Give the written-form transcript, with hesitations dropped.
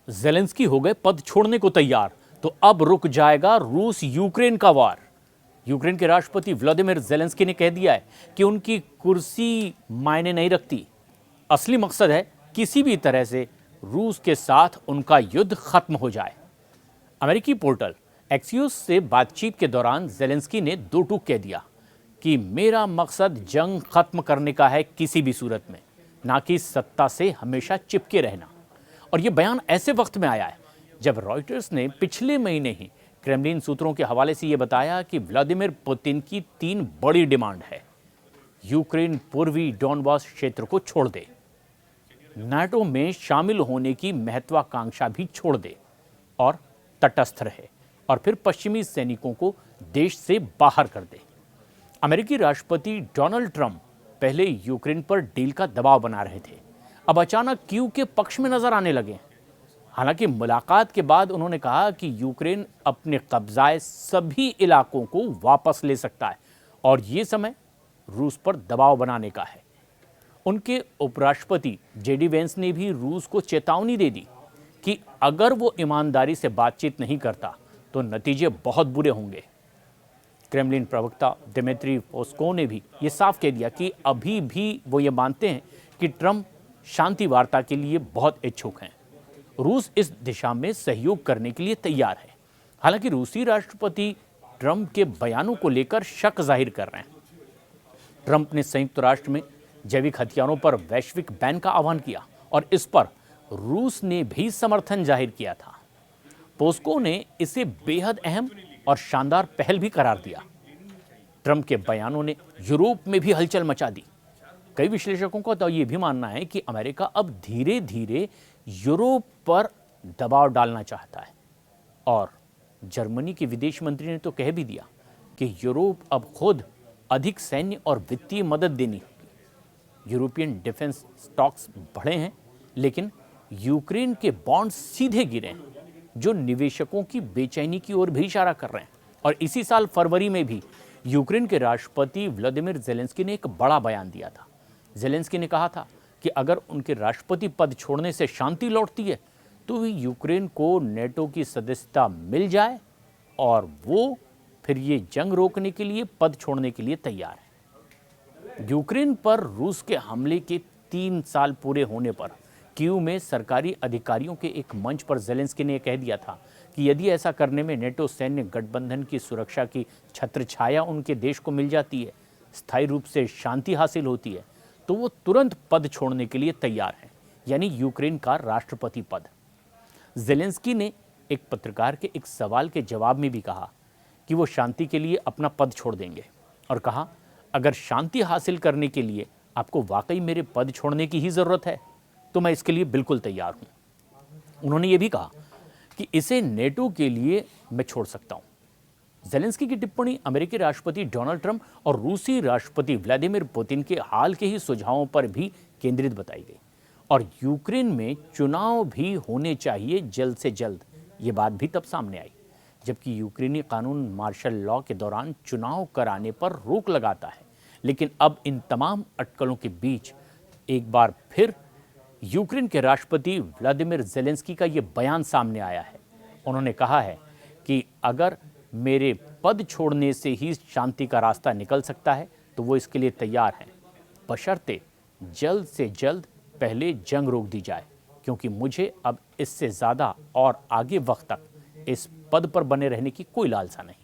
Zelensky हो गए पद छोड़ने को तैयार, तो अब रुक जाएगा रूस यूक्रेन का वार। यूक्रेन के राष्ट्रपति व्लादिमीर ज़ेलेंस्की ने कह दिया है कि उनकी कुर्सी मायने नहीं रखती। असली मकसद है किसी भी तरह से रूस के साथ उनका युद्ध खत्म हो जाए। अमेरिकी पोर्टल एक्सियोस से बातचीत के दौरान ज़ेलेंस्की ने दो टूक कह दिया कि मेरा मकसद जंग खत्म करने का है किसी भी सूरत में, ना कि सत्ता से हमेशा चिपके रहना। और यह बयान ऐसे वक्त में आया है जब रॉयटर्स ने पिछले महीने ही क्रेमलिन सूत्रों के हवाले से यह बताया कि व्लादिमीर पुतिन की 3 बड़ी डिमांड है। यूक्रेन पूर्वी डॉनबास क्षेत्र को छोड़ दे, नाटो में शामिल होने की महत्वाकांक्षा भी छोड़ दे और तटस्थ रहे, और फिर पश्चिमी सैनिकों को देश से बाहर कर दे। अमेरिकी राष्ट्रपति डोनाल्ड ट्रंप पहले यूक्रेन पर डील का दबाव बना रहे थे, अब अचानक कीव के पक्ष में नजर आने लगे। हालांकि मुलाकात के बाद उन्होंने कहा कि यूक्रेन अपने कब्जाए सभी इलाकों को वापस ले सकता है और ये समय रूस पर दबाव बनाने का है। उनके उपराष्ट्रपति जेडी वेंस ने भी रूस को चेतावनी दे दी कि अगर वो ईमानदारी से बातचीत नहीं करता तो नतीजे बहुत बुरे होंगे। क्रेमलिन प्रवक्ता दिमित्री पेस्कोव ने भी ये साफ कह दिया कि अभी भी वो ये मानते हैं कि ट्रंप शांति वार्ता के लिए बहुत इच्छुक हैं। रूस इस दिशा में सहयोग करने के लिए तैयार है। हालांकि रूसी राष्ट्रपति ट्रंप के बयानों को लेकर शक जाहिर कर रहे हैं। ट्रंप ने संयुक्त राष्ट्र में जैविक हथियारों पर वैश्विक बैन का आह्वान किया और इस पर रूस ने भी समर्थन जाहिर किया था। पेस्कोव ने इसे बेहद अहम और शानदार पहल भी करार दिया। ट्रंप के बयानों ने यूरोप में भी हलचल मचा दी। कई विश्लेषकों का तो यह भी मानना है कि अमेरिका अब धीरे धीरे यूरोप पर दबाव डालना चाहता है, और जर्मनी के विदेश मंत्री ने तो कह भी दिया कि यूरोप अब खुद अधिक सैन्य और वित्तीय मदद देनी होगी। यूरोपियन डिफेंस स्टॉक्स बढ़े हैं, लेकिन यूक्रेन के बॉन्ड सीधे गिरे हैं, जो निवेशकों की बेचैनी की ओर भी इशारा कर रहे हैं। और इसी साल फरवरी में भी यूक्रेन के राष्ट्रपति व्लादिमीर ज़ेलेंस्की ने एक बड़ा बयान दिया था। ज़ेलेंस्की ने कहा था कि अगर उनके राष्ट्रपति पद छोड़ने से शांति लौटती है तो यूक्रेन को नेटो की सदस्यता मिल जाए और वो फिर ये जंग रोकने के लिए पद छोड़ने के लिए तैयार है। यूक्रेन पर रूस के हमले के 3 साल पूरे होने पर कीव में सरकारी अधिकारियों के एक मंच पर ज़ेलेंस्की ने कह दिया था कि यदि ऐसा करने में नेटो सैन्य गठबंधन की सुरक्षा की छत्रछाया उनके देश को मिल जाती है, स्थायी रूप से शांति हासिल होती है, तो वो तुरंत पद छोड़ने के लिए तैयार हैं, यानी यूक्रेन का राष्ट्रपति पद। ज़ेलेंस्की ने एक पत्रकार के एक सवाल के जवाब में भी कहा कि वो शांति के लिए अपना पद छोड़ देंगे, और कहा अगर शांति हासिल करने के लिए आपको वाकई मेरे पद छोड़ने की ही ज़रूरत है तो मैं इसके लिए बिल्कुल तैयार हूँ। उन्होंने ये भी कहा कि इसे नेटो के लिए मैं छोड़ सकता हूँ। ज़ेलेंस्की की टिप्पणी अमेरिकी राष्ट्रपति डोनाल्ड ट्रंप और रूसी राष्ट्रपति व्लादिमीर पुतिन के हाल के ही सुझावों पर भी केंद्रित बताई गई। और यूक्रेन में चुनाव भी होने चाहिए जल्द से जल्द, ये बात भी तब सामने आई जबकि यूक्रेनी कानून मार्शल लॉ के दौरान चुनाव कराने पर रोक लगाता है। लेकिन अब इन तमाम अटकलों के बीच एक बार फिर यूक्रेन के राष्ट्रपति व्लादिमीर ज़ेलेंस्की का ये बयान सामने आया है। उन्होंने कहा है कि अगर मेरे पद छोड़ने से ही शांति का रास्ता निकल सकता है तो वो इसके लिए तैयार हैं, बशर्ते जल्द से जल्द पहले जंग रोक दी जाए, क्योंकि मुझे अब इससे ज़्यादा और आगे वक्त तक इस पद पर बने रहने की कोई लालसा नहीं।